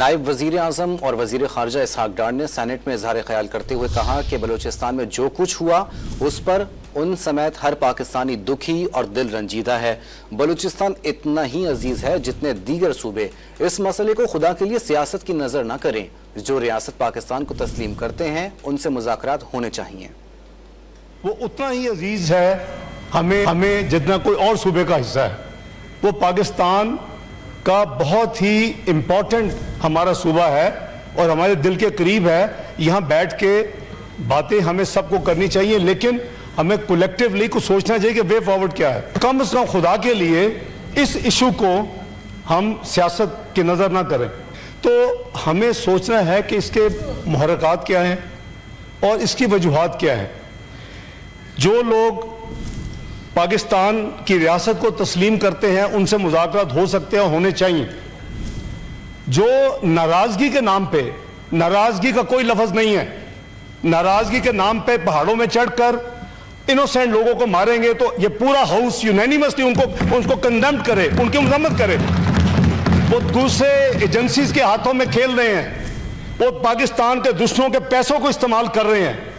نائب وزیر اعظم اور وزیر خارجہ اسحاق ڈار نے سینٹ میں اظہار خیال کرتے ہوئے کہا کہ بلوچستان میں جو کچھ ہوا اس پر ان سمیت ہر پاکستانی دکھی اور دل رنجیدہ ہے۔ بلوچستان اتنا ہی عزیز ہے جتنے دیگر صوبے۔ اس مسئلے کو خدا کے لیے سیاست کی نظر نہ کریں۔ جو ریاست پاکستان کو تسلیم کرتے ہیں ان سے مذاکرات ہونے چاہیے۔ وہ اتنا ہی عزیز ہے ہمیں جتنا کوئی اور صوبے کا حصہ ہے۔ وہ پاکستان کا بہت ہی امپورٹنٹ ہمارا صوبہ ہے اور ہمارے دل کے قریب ہے۔ یہاں بیٹھ کے باتیں ہمیں سب کو کرنی چاہیے، لیکن ہمیں کولیکٹیولی کو سوچنا چاہیے کہ وے فارورڈ کیا ہے۔ کم از کم خدا کے لیے اس ایشو کو ہم سیاست کی نظر نہ کریں۔ تو ہمیں سوچنا ہے کہ اس کے محرکات کیا ہیں اور اس کی وجوہات کیا ہیں۔ جو لوگ پاکستان کی ریاست کو تسلیم کرتے ہیں ان سے مذاکرات ہو سکتے ہیں، ہونے چاہیے۔ جو ناراضگی کے نام پہ، ناراضگی کا کوئی لفظ نہیں ہے، ناراضگی کے نام پہ پہاڑوں میں چڑھ کر انوسینٹ لوگوں کو ماریں گے تو یہ پورا ہاؤس یونینیمسلی ان کو کنڈیمڈ کرے، ان کی مذمت کرے۔ وہ دوسرے ایجنسیز کے ہاتھوں میں کھیل رہے ہیں، وہ پاکستان کے دشمنوں کے پیسوں کو استعمال کر رہے ہیں۔